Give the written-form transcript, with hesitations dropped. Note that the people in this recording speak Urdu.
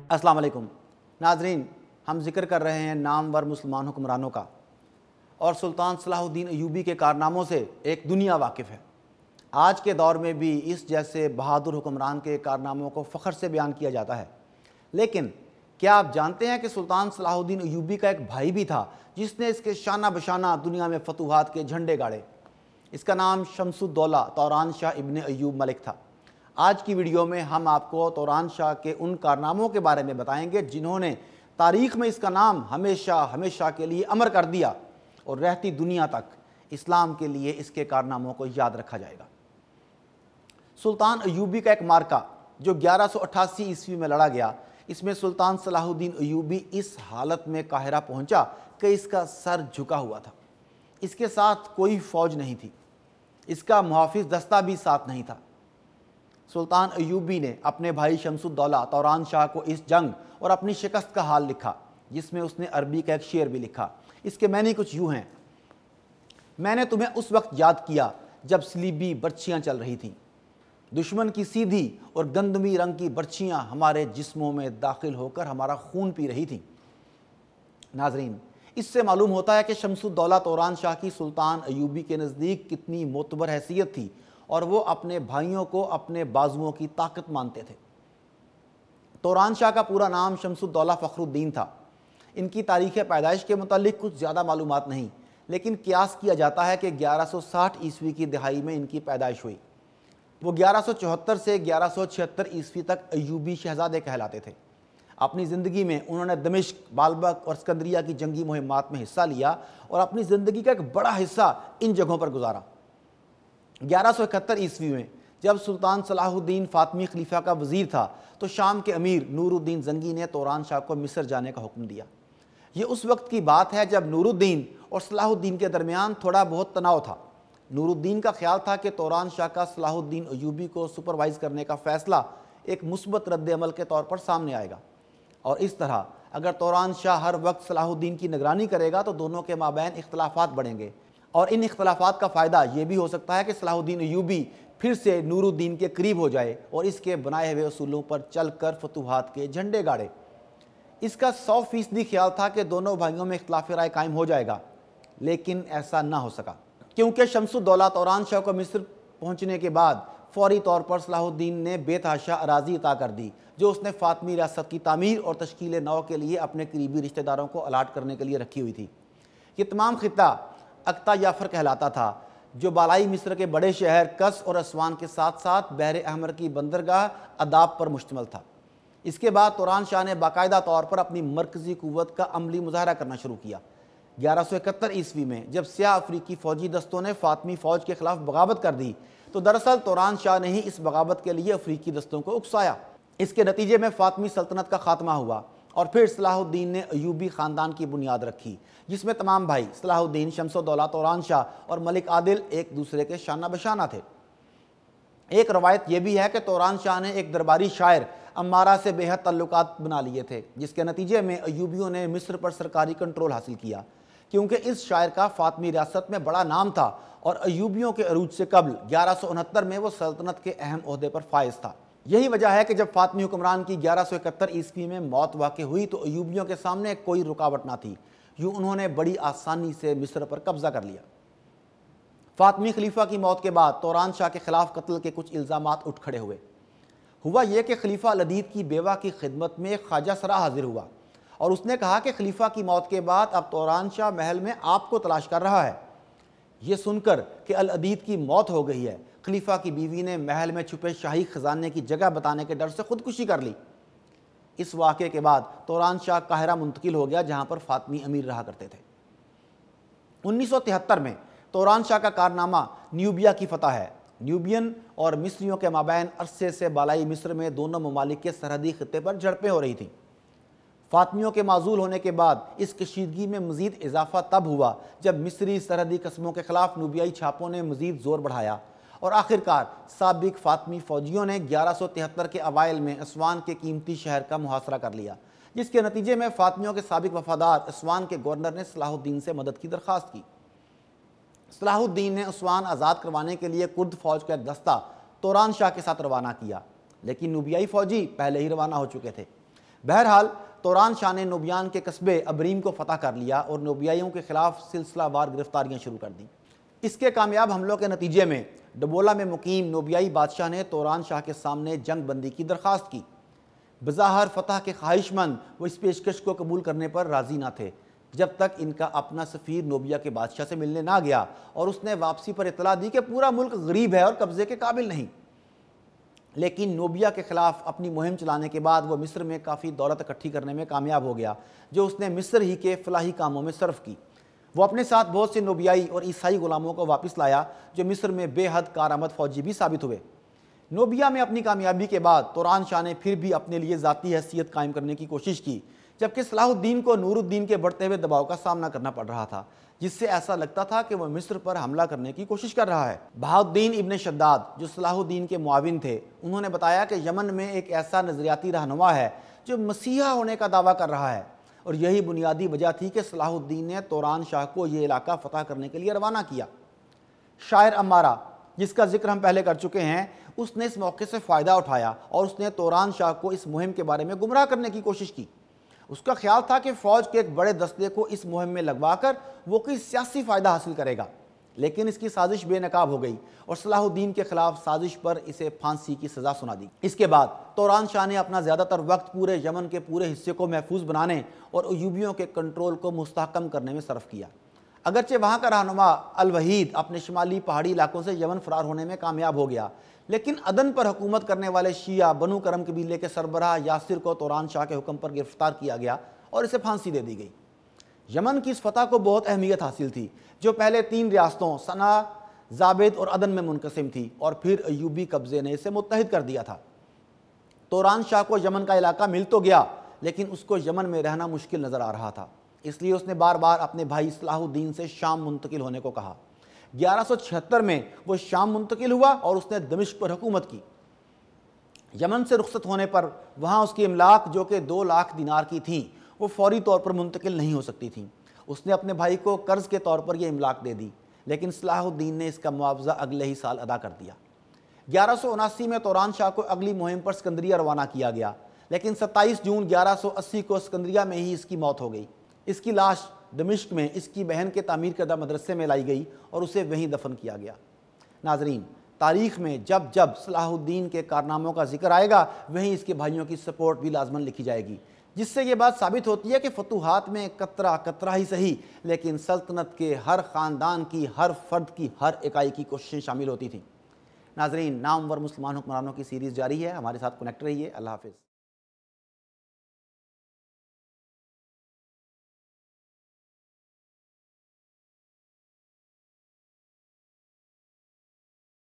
السلام علیکم ناظرین، ہم ذکر کر رہے ہیں نامور مسلمان حکمرانوں کا، اور سلطان صلاح الدین ایوبی کے کارناموں سے ایک دنیا واقف ہے۔ آج کے دور میں بھی اس جیسے بہادر حکمران کے کارناموں کو فخر سے بیان کیا جاتا ہے، لیکن کیا آپ جانتے ہیں کہ سلطان صلاح الدین ایوبی کا ایک بھائی بھی تھا جس نے اس کے شانہ بشانہ دنیا میں فتوحات کے جھنڈے گاڑے؟ اس کا نام شمس الدولہ توران شاہ ابن ایوب ملک تھا۔ آج کی ویڈیو میں ہم آپ کو توران شاہ کے ان کارناموں کے بارے میں بتائیں گے جنہوں نے تاریخ میں اس کا نام ہمیشہ ہمیشہ کے لیے امر کر دیا، اور رہتی دنیا تک اسلام کے لیے اس کے کارناموں کو یاد رکھا جائے گا۔ سلطان ایوبی کا ایک مارکہ جو 1188 عیسوی میں لڑا گیا، اس میں سلطان صلاح الدین ایوبی اس حالت میں قاہرہ پہنچا کہ اس کا سر جھکا ہوا تھا۔ اس کے ساتھ کوئی فوج نہیں تھی، اس کا محافظ دستہ بھی ساتھ نہیں تھا۔ سلطان ایوبی نے اپنے بھائی شمس الدولہ توران شاہ کو اس جنگ اور اپنی شکست کا حال لکھا، جس میں اس نے عربی کا ایک شعر بھی لکھا۔ اس کے معنی کچھ یوں ہیں: میں نے تمہیں اس وقت یاد کیا جب صلیبی برچھیاں چل رہی تھیں، دشمن کی سیدھی اور گندمی رنگ کی برچھیاں ہمارے جسموں میں داخل ہو کر ہمارا خون پی رہی تھیں۔ ناظرین، اس سے معلوم ہوتا ہے کہ شمس الدولہ توران شاہ کی سلطان ایوبی کے نزدیک کتنی معتبر حیثیت تھی، اور وہ اپنے بھائیوں کو اپنے بازوؤں کی طاقت مانتے تھے۔ توران شاہ کا پورا نام شمس الدولہ فخر الدین تھا۔ ان کی تاریخ پیدائش کے متعلق کچھ زیادہ معلومات نہیں، لیکن قیاس کیا جاتا ہے کہ 1160 عیسوی کی دہائی میں ان کی پیدائش ہوئی۔ وہ 1174 سے 1176 عیسوی تک ایوبی شہزادے کہلاتے تھے۔ اپنی زندگی میں انہوں نے دمشق، بالبک اور اسکندریہ کی جنگی مہمات میں حصہ لیا، اور اپنی زندگی کا ایک بڑا حصہ ان جگہوں پر گزارا۔ 1171 عیسوی میں جب سلطان صلاح الدین فاطمی خلیفہ کا وزیر تھا تو شام کے امیر نور الدین زنگی نے توران شاہ کو مصر جانے کا حکم دیا۔ یہ اس وقت کی بات ہے جب نور الدین اور صلاح الدین کے درمیان تھوڑا بہت تناؤ تھا۔ نور الدین کا خیال تھا کہ توران شاہ کا صلاح الدین ایوبی کو سپروائز کرنے کا فیصلہ ایک مثبت رد عمل کے طور پر سامنے آئے گا، اور اس طرح اگر توران شاہ ہر وقت صلاح الدین کی نگرانی کرے گا تو دونوں کے مابین اختلافات بڑھیں گے، اور ان اختلافات کا فائدہ یہ بھی ہو سکتا ہے کہ صلاح الدین ایوبی پھر سے نور الدین کے قریب ہو جائے اور اس کے بنائے ہوئے اصولوں پر چل کر فتوحات کے جھنڈے گاڑے۔ اس کا 100% خیال تھا کہ دونوں بھائیوں میں اختلاف رائے قائم ہو جائے گا، لیکن ایسا نہ ہو سکا، کیونکہ شمس الدولہ توران شاہ کو مصر پہنچنے کے بعد فوری طور پر صلاح الدین نے بے تحاشا اراضی عطا کر دی، جو اس نے فاطمی ریاست کی تعمیر اور تشکیل نو کے لیے اپنے قریبی رشتہ داروں کو الاٹ کرنے کے لیے رکھی ہوئی تھی۔ یہ تمام خطہ اقتا یافر کہلاتا تھا، جو بالائی مصر کے بڑے شہر کس اور اسوان کے ساتھ ساتھ بحر احمر کی بندرگاہ اداب پر مشتمل تھا۔ اس کے بعد توران شاہ نے باقاعدہ طور پر اپنی مرکزی قوت کا عملی مظاہرہ کرنا شروع کیا۔ 1171 عیسوی میں جب سیاہ افریقی فوجی دستوں نے فاطمی فوج کے خلاف بغاوت کر دی تو دراصل توران شاہ نے ہی اس بغاوت کے لیے افریقی دستوں کو اکسایا۔ اس کے نتیجے میں فاطمی سلطنت کا خاتمہ ہوا، اور پھر صلاح الدین نے ایوبی خاندان کی بنیاد رکھی، جس میں تمام بھائی صلاح الدین، شمس الدولہ توران شاہ اور ملک عادل ایک دوسرے کے شانہ بشانہ تھے۔ ایک روایت یہ بھی ہے کہ توران شاہ نے ایک درباری شاعر امارہ سے بے حد تعلقات بنا لیے تھے، جس کے نتیجے میں ایوبیوں نے مصر پر سرکاری کنٹرول حاصل کیا، کیونکہ اس شاعر کا فاطمی ریاست میں بڑا نام تھا، اور ایوبیوں کے عروج سے قبل 1169 میں وہ سلطنت کے اہم عہدے پر فائز تھا۔ یہی وجہ ہے کہ جب فاطمی حکمران کی 1171 عیسوی میں موت واقع ہوئی تو ایوبیوں کے سامنے کوئی رکاوٹ نہ تھی، یوں انہوں نے بڑی آسانی سے مصر پر قبضہ کر لیا۔ فاطمی خلیفہ کی موت کے بعد توران شاہ کے خلاف قتل کے کچھ الزامات اٹھ کھڑے ہوئے۔ ہوا یہ کہ خلیفہ العدید کی بیوہ کی خدمت میں ایک خواجہ سرا حاضر ہوا، اور اس نے کہا کہ خلیفہ کی موت کے بعد اب توران شاہ محل میں آپ کو تلاش کر رہا ہے۔ یہ سن کر کہ العدید کی موت ہو گئی ہے، خلیفہ کی بیوی نے محل میں چھپے شاہی خزانے کی جگہ بتانے کے ڈر سے خودکشی کر لی۔ اس واقعے کے بعد توران شاہ قاہرہ منتقل ہو گیا، جہاں پر فاطمی امیر رہا کرتے تھے۔ 1973 میں توران شاہ کا کارنامہ نیوبیا کی فتح ہے۔ نیوبین اور مصریوں کے مابین عرصے سے بالائی مصر میں دونوں ممالک کے سرحدی خطے پر جھڑپیں ہو رہی تھیں۔ فاطمیوں کے معزول ہونے کے بعد اس کشیدگی میں مزید اضافہ تب ہوا جب مصری سرحدی قصبوں کے خلاف نوبیائی چھاپوں نے مزید زور بڑھایا، اور آخرکار سابق فاطمی فوجیوں نے 1173 کے اوائل میں اسوان کے قیمتی شہر کا محاصرہ کر لیا، جس کے نتیجے میں فاطمیوں کے سابق وفادار اسوان کے گورنر نے صلاح الدین سے مدد کی درخواست کی۔ صلاح الدین نے اسوان آزاد کروانے کے لیے کرد فوج کا ایک دستہ توران شاہ کے ساتھ روانہ کیا، لیکن نوبیائی فوجی پہلے ہی روانہ ہو چکے تھے۔ بہرحال توران شاہ نے نوبیان کے قصبے ابریم کو فتح کر لیا اور نوبیائیوں کے خلاف سلسلہ وار گرفتاریاں شروع کر دیں۔ اس کے کامیاب حملوں کے نتیجے میں ڈبولا میں مقیم نوبیائی بادشاہ نے توران شاہ کے سامنے جنگ بندی کی درخواست کی۔ بظاہر فتح کے خواہش مند وہ اس پیشکش کو قبول کرنے پر راضی نہ تھے جب تک ان کا اپنا سفیر نوبیا کے بادشاہ سے ملنے نہ گیا اور اس نے واپسی پر اطلاع دی کہ پورا ملک غریب ہے اور قبضے کے قابل نہیں۔ لیکن نوبیا کے خلاف اپنی مہم چلانے کے بعد وہ مصر میں کافی دولت اکٹھی کرنے میں کامیاب ہو گیا، جو اس نے مصر ہی کے فلاحی کاموں میں صرف کی۔ وہ اپنے ساتھ بہت سے نوبیائی اور عیسائی غلاموں کو واپس لایا جو مصر میں بے حد کارآمد فوجی بھی ثابت ہوئے۔ نوبیا میں اپنی کامیابی کے بعد توران شاہ نے پھر بھی اپنے لیے ذاتی حیثیت قائم کرنے کی کوشش کی، جبکہ صلاح الدین کو نور الدین کے بڑھتے ہوئے دباؤ کا سامنا کرنا پڑ رہا تھا، جس سے ایسا لگتا تھا کہ وہ مصر پر حملہ کرنے کی کوشش کر رہا ہے۔ بہاؤالدین ابن شداد جو صلاح الدین کے معاون تھے، انہوں نے بتایا کہ یمن میں ایک ایسا نظریاتی رہنما ہے جو مسیحا ہونے کا دعویٰ کر رہا ہے، اور یہی بنیادی وجہ تھی کہ صلاح الدین نے توران شاہ کو یہ علاقہ فتح کرنے کے لیے روانہ کیا۔ شاعر امارہ، جس کا ذکر ہم پہلے کر چکے ہیں، اس نے اس موقع سے فائدہ اٹھایا اور اس نے توران شاہ کو اس مہم کے بارے میں گمراہ کرنے کی کوشش کی۔ اس کا خیال تھا کہ فوج کے ایک بڑے دستے کو اس مہم میں لگوا کر وہ کوئی سیاسی فائدہ حاصل کرے گا، لیکن اس کی سازش بے نقاب ہو گئی اور صلاح الدین کے خلاف سازش پر اسے پھانسی کی سزا سنا دی۔ اس کے بعد توران شاہ نے اپنا زیادہ تر وقت پورے یمن کے پورے حصے کو محفوظ بنانے اور ایوبیوں کے کنٹرول کو مستحکم کرنے میں صرف کیا۔ اگرچہ وہاں کا رہنما الوحید اپنے شمالی پہاڑی علاقوں سے یمن فرار ہونے میں کامیاب ہو گیا، لیکن عدن پر حکومت کرنے والے شیعہ بنو کرم قبیلے کے سربراہ یاسر کو توران شاہ کے حکم پر گرفتار کیا گیا اور اسے پھانسی دے دی گئی۔ یمن کی اس فتح کو بہت اہمیت حاصل تھی، جو پہلے 3 ریاستوں صنعا، زابد اور عدن میں منقسم تھی، اور پھر ایوبی قبضے نے اسے متحد کر دیا تھا۔ توران شاہ کو یمن کا علاقہ مل تو گیا، لیکن اس کو یمن میں رہنا مشکل نظر آ رہا تھا، اس لیے اس نے بار بار اپنے بھائی صلاح الدین سے شام منتقل ہونے کو کہا۔ 1176 میں وہ شام منتقل ہوا اور اس نے دمشق پر حکومت کی۔ یمن سے رخصت ہونے پر وہاں اس کی املاک جو کہ 2 لاکھ دینار کی تھیں، وہ فوری طور پر منتقل نہیں ہو سکتی تھیں۔ اس نے اپنے بھائی کو قرض کے طور پر یہ املاک دے دی، لیکن صلاح الدین نے اس کا معاوضہ اگلے ہی سال ادا کر دیا۔ 1179 میں توران شاہ کو اگلی مہم پر اسکندریہ روانہ کیا گیا، لیکن 27 جون 1180 کو اسکندریہ میں ہی اس کی موت ہو گئی۔ اس کی لاش دمشق میں اس کی بہن کے تعمیر کردہ مدرسے میں لائی گئی اور اسے وہیں دفن کیا گیا۔ ناظرین، تاریخ میں جب جب صلاح الدین کے کارناموں کا ذکر آئے گا، وہیں اس کے بھائیوں کی سپورٹ بھی لازماً لکھی جائے گی، جس سے یہ بات ثابت ہوتی ہے کہ فتوحات میں قطرہ قطرہ ہی صحیح، لیکن سلطنت کے ہر خاندان کی، ہر فرد کی، ہر اکائی کی کوششیں شامل ہوتی تھیں۔ ناظرین، نامور مسلمان حکمرانوں کی سیریز جاری ہے، ہمارے ساتھ کنیکٹ رہیے۔ اللہ حافظ۔